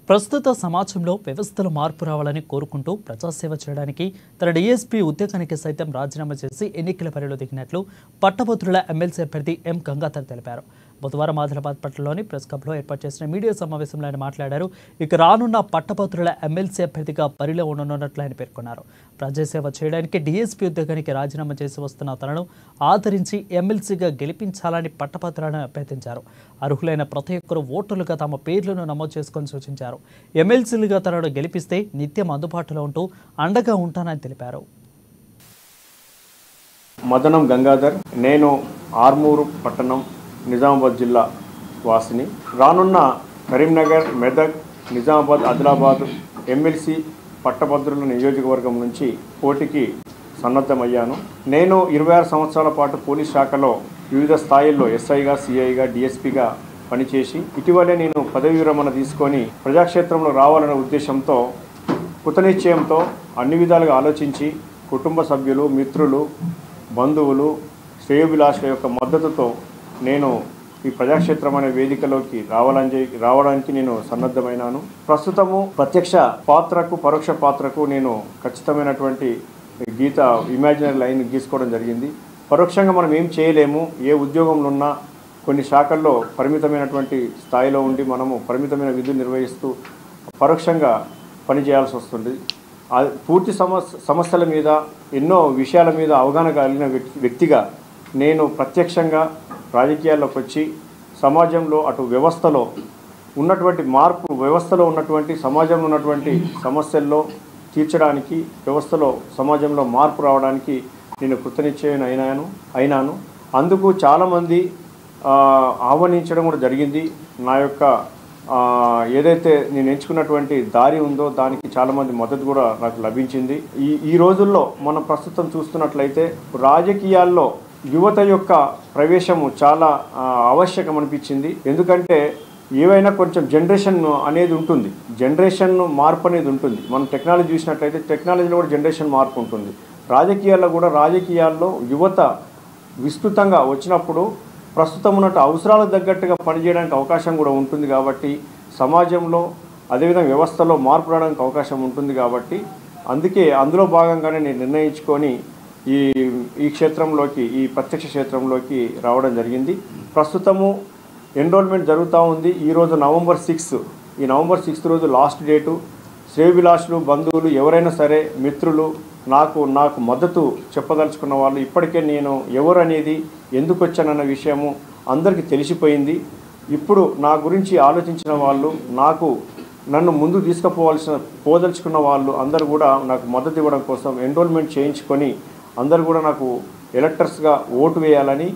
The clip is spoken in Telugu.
ప్రస్తుత సమాజంలో వ్యవస్థలో మార్పు రావాలని కోరుకుంటూ ప్రజాసేవ చేయడానికి తన డీఎస్పీ ఉద్యోగానికి సైతం రాజీనామా చేసి ఎన్నికల బరిలో దిగినట్లు పట్టభద్రుల ఎమ్మెల్సీ అభ్యర్థి ఎం గంగాధర్ తెలిపారు. బుధవారం ఆదిలాబాద్ పట్టణంలోని ప్రెస్ క్లబ్లో ఏర్పాటు చేసిన మీడియా సమావేశంలో ఆయన మాట్లాడారు. ఇక రానున్న పట్టభద్రుల ఎమ్మెల్సీ అభ్యర్థిగా బరిలో ఉండనున్నట్లు ఆయన పేర్కొన్నారు. ప్రజాసేవ చేయడానికి డీఎస్పీ ఉద్యోగానికి రాజీనామా చేసి వస్తున్న తనను ఆదరించి ఎమ్మెల్సీగా గెలిపించాలని పట్టభద్రులను అభ్యర్థించారు. అర్హులైన ప్రతి ఒక్కరూ ఓటర్లుగా తమ పేర్లను నమోదు చేసుకొని సూచించారు. ఎమ్మెల్సీలుగా తనను గెలిపిస్తే నిత్యం అందుబాటులో ఉంటూ అండగా ఉంటానని తెలిపారు. మదనం గంగాధర్, నేను ఆర్మూరు పట్టణం నిజామాబాద్ జిల్లా వాసిని. రానున్న కరీంనగర్, మెదక్, నిజామాబాద్, ఆదిలాబాద్ ఎమ్మెల్సీ పట్టభద్రుల నియోజకవర్గం నుంచి పోటీకి సన్నద్ధమయ్యాను. నేను 26 సంవత్సరాల పాటు పోలీస్ శాఖలో వివిధ స్థాయిల్లో ఎస్ఐగా, సిఐగా, డిఎస్పీగా పనిచేసి ఇటీవలే నేను పదవి విరమణ తీసుకొని ప్రజాక్షేత్రంలో రావాలనే ఉద్దేశంతో కృతనిశ్చయంతో అన్ని విధాలుగా ఆలోచించి కుటుంబ సభ్యులు, మిత్రులు, బంధువులు, శ్రేయోభిలాషుల యొక్క మద్దతుతో నేను ఈ ప్రజాక్షేత్రం అనే వేదికలోకి రావడానికి నేను సన్నద్ధమైనాను. ప్రస్తుతము ప్రత్యక్ష పాత్రకు, పరోక్ష పాత్రకు నేను ఖచ్చితమైనటువంటి ఇమాజినరీ లైన్ గీసుకోవడం జరిగింది. పరోక్షంగా మనం ఏం చేయలేము. ఏ ఉద్యోగంలో ఉన్నా కొన్ని శాఖల్లో పరిమితమైనటువంటి స్థాయిలో ఉండి మనము పరిమితమైన విధులు నిర్వహిస్తూ పరోక్షంగా పనిచేయాల్సి వస్తుంది. పూర్తి సమస్యల మీద, ఎన్నో విషయాల మీద అవగాహన కలిగిన వ్యక్తిగా నేను ప్రత్యక్షంగా రాజకీయాల్లోకి వచ్చి సమాజంలో అటు వ్యవస్థలో ఉన్నటువంటి మార్పు, వ్యవస్థలో ఉన్నటువంటి సమాజంలో ఉన్నటువంటి సమస్యల్లో తీర్చడానికి, వ్యవస్థలో సమాజంలో మార్పు రావడానికి నేను కృతనిశ్చయం అయినాను. అందుకు చాలామంది ఆహ్వానించడం కూడా జరిగింది. నా యొక్క ఏదైతే నేను ఎంచుకున్నటువంటి దారి ఉందో దానికి చాలామంది మద్దతు కూడా నాకు లభించింది. ఈ రోజుల్లో మనం ప్రస్తుతం చూస్తున్నట్లయితే రాజకీయాల్లో యువత యొక్క ప్రవేశము చాలా ఆవశ్యకం అనిపించింది. ఎందుకంటే ఏవైనా కొంచెం జనరేషన్ అనేది ఉంటుంది, జనరేషన్ మార్పు అనేది ఉంటుంది. మనం టెక్నాలజీ చూసినట్లయితే టెక్నాలజీలో కూడా జనరేషన్ మార్పు ఉంటుంది. రాజకీయాల్లో యువత విస్తృతంగా వచ్చినప్పుడు ప్రస్తుతం ఉన్నట్టు అవసరాలకు తగ్గట్టుగా పనిచేయడానికి అవకాశం కూడా ఉంటుంది. కాబట్టి సమాజంలో అదేవిధంగా వ్యవస్థలో మార్పు రావడానికి అవకాశం ఉంటుంది. కాబట్టి అందులో భాగంగానే నేను నిర్ణయించుకొని ఈ క్షేత్రంలోకి, ఈ ప్రత్యక్ష క్షేత్రంలోకి రావడం జరిగింది. ప్రస్తుతము ఎన్రోల్మెంట్ జరుగుతూ ఉంది. ఈరోజు నవంబర్ 6, ఈ నవంబర్ 6 రోజు లాస్ట్ డేటు. శ్రేయోభిలాషులు, బంధువులు ఎవరైనా సరే, మిత్రులు, నాకు మద్దతు చెప్పదలుచుకున్న వాళ్ళు ఇప్పటికే నేను ఎవరు అనేది, ఎందుకు వచ్చానన్న విషయము అందరికీ తెలిసిపోయింది. ఇప్పుడు నా గురించి ఆలోచించిన వాళ్ళు, నన్ను ముందు పోదలుచుకున్న వాళ్ళు అందరూ కూడా నాకు మద్దతు ఇవ్వడం కోసం ఎన్రోల్మెంట్ చేయించుకొని అందరూ కూడా నాకు ఎలక్టర్స్గా ఓటు వేయాలని